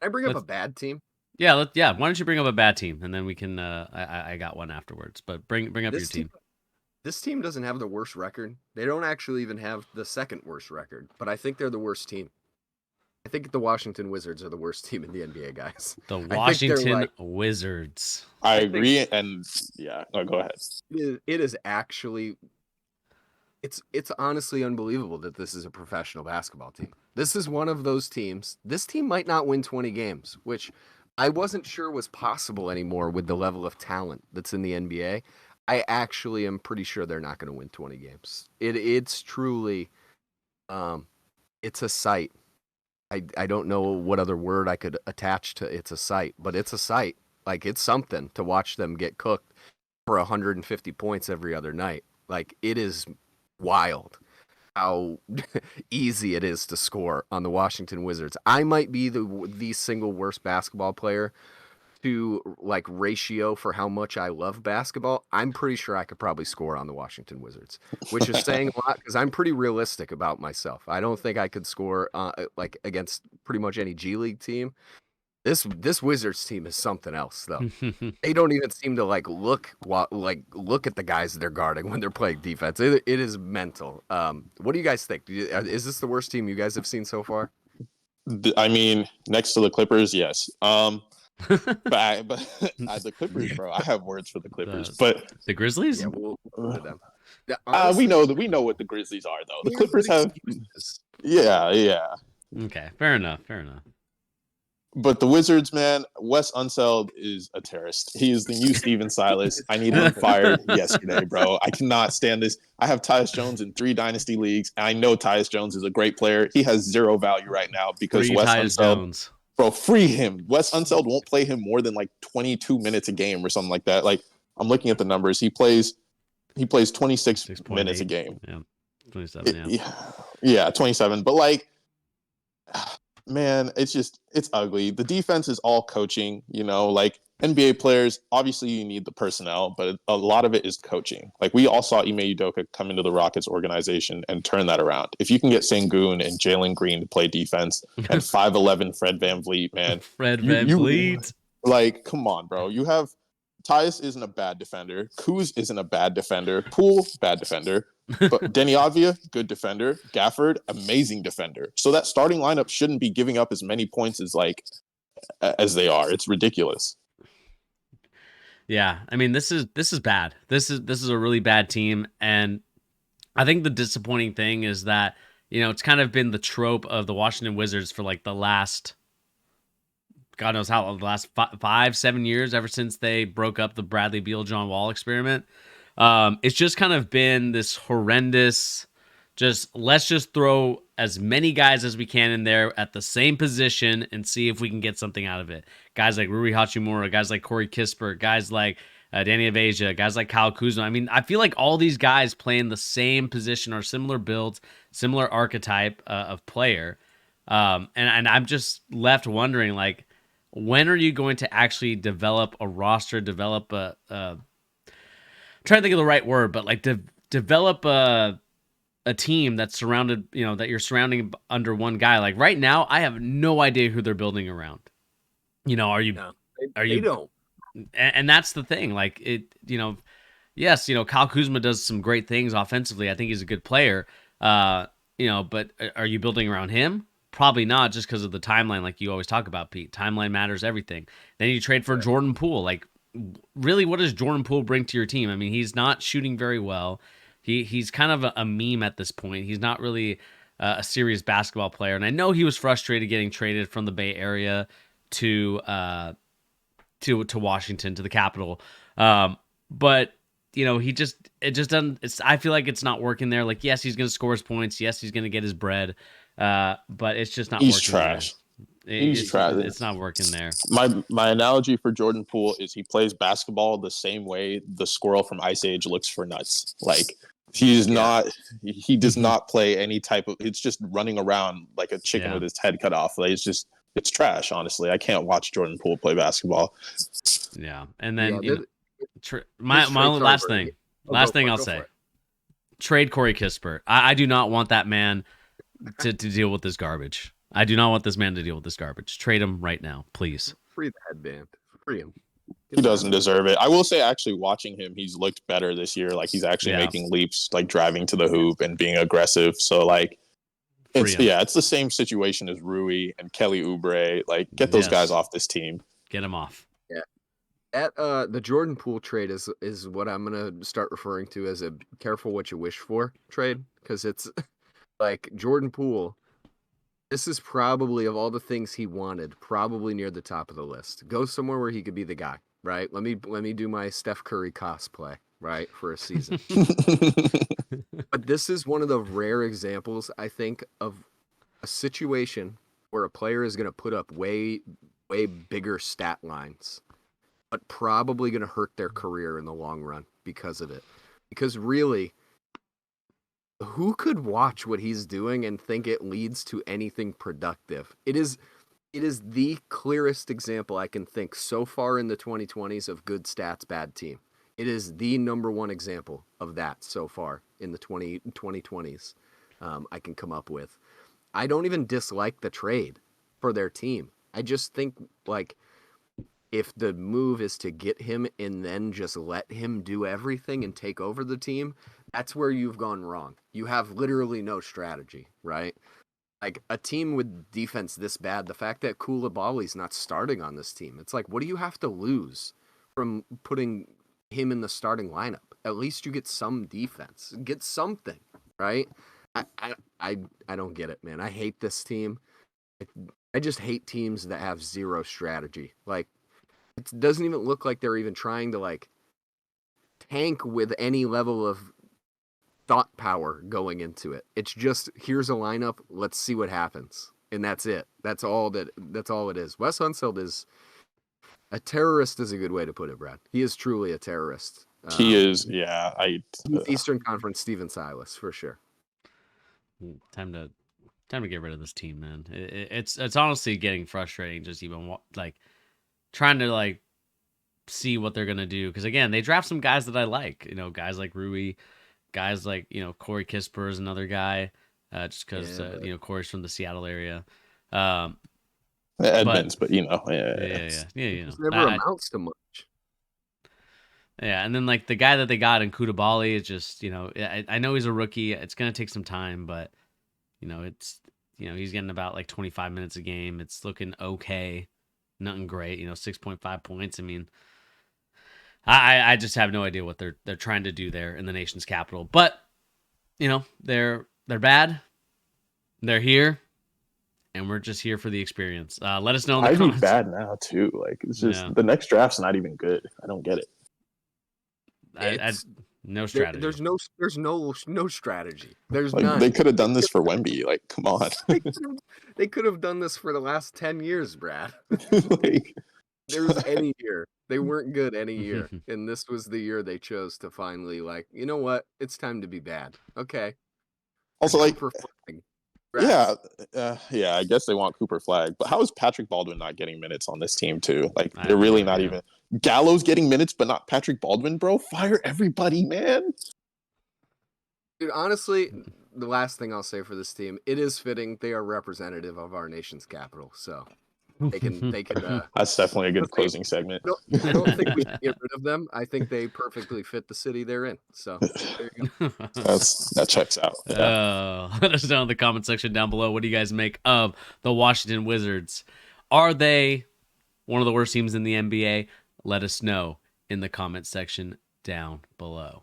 I bring up a bad team? Yeah. Why don't you bring up a bad team, and then we can. I got one afterwards, but bring up your This team team. this team doesn't have the worst record. They don't actually even have the second worst record, but I think they're the worst team. I think the Washington Wizards are the worst team in the NBA, guys. The I think they're Washington like Wizards. I I think agree, and yeah, no, go ahead. it is actually it's honestly unbelievable that this is a professional basketball team. This is one of those teams. This team might not win 20 games, which I wasn't sure was possible anymore with the level of talent that's in the NBA. I actually am pretty sure they're not going to win 20 games. It's truly it's a sight. I don't know what other word I could attach to it's a sight, but it's a sight. Like it's something to watch them get cooked for 150 points every other night. Like it is wild how easy it is to score on the Washington Wizards. I might be the single worst basketball player to like ratio for how much I love basketball. I'm pretty sure I could probably score on the Washington Wizards, which is saying a lot because I'm pretty realistic about myself. I don't think I could score like against pretty much any G League team. This Wizards team is something else though. They don't even seem to look at the guys they're guarding when they're playing defense. It is mental. What do you guys think? Is this the worst team you guys have seen so far? I mean, next to the Clippers, yes. But the Clippers, bro, I have words for the Clippers, but the Grizzlies. Yeah, we'll to them. Yeah, we honestly, we know what the Grizzlies are, though. The they have Clippers good have, excuses. yeah. Okay, fair enough. But the Wizards, man, Wes Unseld is a terrorist. He is the new Steven Silas. I need him fired yesterday, bro. I cannot stand this. I have Tyus Jones in 3 dynasty leagues, and I know Tyus Jones is a great player. He has zero value right now because Free Wes Tyus Unseld, Jones. bro, free him. Wes Unseld won't play him more than like 22 minutes a game or something like that. Like I'm looking at the numbers. He plays 26 minutes a game. Yeah, 27. Yeah, 27. But like, man, it's ugly. The defense is all coaching, like NBA players, obviously you need the personnel, but a lot of it is coaching. Like we all saw Ime Udoka come into the Rockets organization and turn that around. If you can get Sengun and Jalen Green to play defense and 5'11" Fred VanVleet, man. VanVleet. Like, come on, bro. You have Tyus isn't a bad defender. Kuz isn't a bad defender. Poole, bad defender. But Denny Avia, good defender. Gafford, amazing defender. So that starting lineup shouldn't be giving up as many points as they are. It's ridiculous. Yeah, I mean this is bad. This is a really bad team, and I think the disappointing thing is that it's kind of been the trope of the Washington Wizards for like the last God knows how the last 5-7 years, ever since they broke up the Bradley Beal John Wall experiment. It's just kind of been this horrendous, let's just throw as many guys as we can in there at the same position and see if we can get something out of it. Guys like Rui Hachimura, guys like Corey Kispert, guys like Danny Avdija, guys like Kyle Kuzma. I mean, I feel like all these guys play in the same position or similar builds, similar archetype of player. And I'm just left wondering, like, when are you going to actually develop a roster, develop I'm trying to think of the right word, but like develop a team that's surrounded, that you're surrounding under one guy. Like right now, I have no idea who they're building around. They don't. And that's the thing. Like yes, Kyle Kuzma does some great things offensively. I think he's a good player. But are you building around him? Probably not, just because of the timeline, like you always talk about, Pete. Timeline matters everything. Then you trade for Jordan Poole. Like, really, what does Jordan Poole bring to your team? I mean, he's not shooting very well. He's kind of a meme at this point. He's not really a serious basketball player. And I know he was frustrated getting traded from the Bay Area to Washington, to the capital. But it just doesn't. I feel like it's not working there. Like, yes, he's going to score his points. Yes, he's going to get his bread. But it's just not He's working. Trash. He's trash. It's not working there. My analogy for Jordan Poole is he plays basketball the same way the squirrel from Ice Age looks for nuts. Like he does not play any type of, it's just running around like a chicken with his head cut off. Like it's trash, honestly. I can't watch Jordan Poole play basketball. Yeah. And then my only last thing I'll say. Trade Corey Kispert. I do not want that man to deal with this garbage. I do not want this man to deal with this garbage. Trade him right now, please. Free the headband. Free him. He doesn't deserve it. I will say, actually, watching him, he's looked better this year. Like, he's actually Yeah. making leaps, like driving to the hoop and being aggressive. So, like, it's the same situation as Rui and Kelly Oubre. Like, get those guys off this team. Get him off. Yeah. The Jordan Poole trade is what I'm gonna start referring to as a careful what you wish for trade, because it's like Jordan Poole. This is probably, of all the things he wanted, probably near the top of the list. Go somewhere where he could be the guy, right? Let me do my Steph Curry cosplay, right, for a season. But this is one of the rare examples, I think, of a situation where a player is going to put up way bigger stat lines, but probably going to hurt their career in the long run because of it. Because really, who could watch what he's doing and think it leads to anything productive? It is the clearest example I can think so far in the 2020s of good stats, bad team. It is the number one example of that so far in the 2020s I can come up with. I don't even dislike the trade for their team. I just think, like, if the move is to get him and then just let him do everything and take over the team, that's where you've gone wrong. You have literally no strategy, right? Like, a team with defense this bad, the fact that Koulibaly's not starting on this team, it's like, what do you have to lose from putting him in the starting lineup? At least you get some defense. Get something, right? I don't get it, man. I hate this team. I just hate teams that have zero strategy. Like, it doesn't even look like they're even trying to, like, tank with any level of thought power going into it. It's just, here's a lineup, let's see what happens, and that's it. That's all it is. Wes Unseld is a terrorist, is a good way to put it, Brad. He is truly a terrorist. He is, yeah. Eastern Conference Steven Silas for sure. Time to get rid of this team, man. It's honestly getting frustrating, just even like trying to like see what they're gonna do, because again, they draft some guys that I like, guys like Rui, guys like Corey Kispert is another guy, just because Corey's from the Seattle area. Edmonds, but yeah. It never amounts to much. Yeah, and then like the guy that they got in Koulibaly is just I know he's a rookie. It's gonna take some time, but it's he's getting about like 25 minutes a game. It's looking okay, nothing great. 6.5 points. I mean, I just have no idea what they're trying to do there in the nation's capital. But they're bad. They're here, and we're just here for the experience. Let us know in the comments. I'd be bad now too. Like, it's just the next draft's not even good. I don't get it. No strategy. There's no strategy. There's like, none. They could have done this for Wemby. Like, come on. They could have done this for the last 10 years, Brad. Like, there's any year. They weren't good any year. And this was the year they chose to finally, like, you know what? It's time to be bad. Okay. Also, like, yeah, I guess they want Cooper Flag. But how is Patrick Baldwin not getting minutes on this team too? Like, they're really not even. Gallo's getting minutes, but not Patrick Baldwin, bro. Fire everybody, man. Dude, honestly, the last thing I'll say for this team, it is fitting. They are representative of our nation's capital, so they can. That's definitely a good closing segment. I don't think we can get rid of them. I think they perfectly fit the city they're in. So there you go. That checks out. Yeah. Let us know in the comment section down below. What do you guys make of the Washington Wizards? Are they one of the worst teams in the NBA? Let us know in the comment section down below.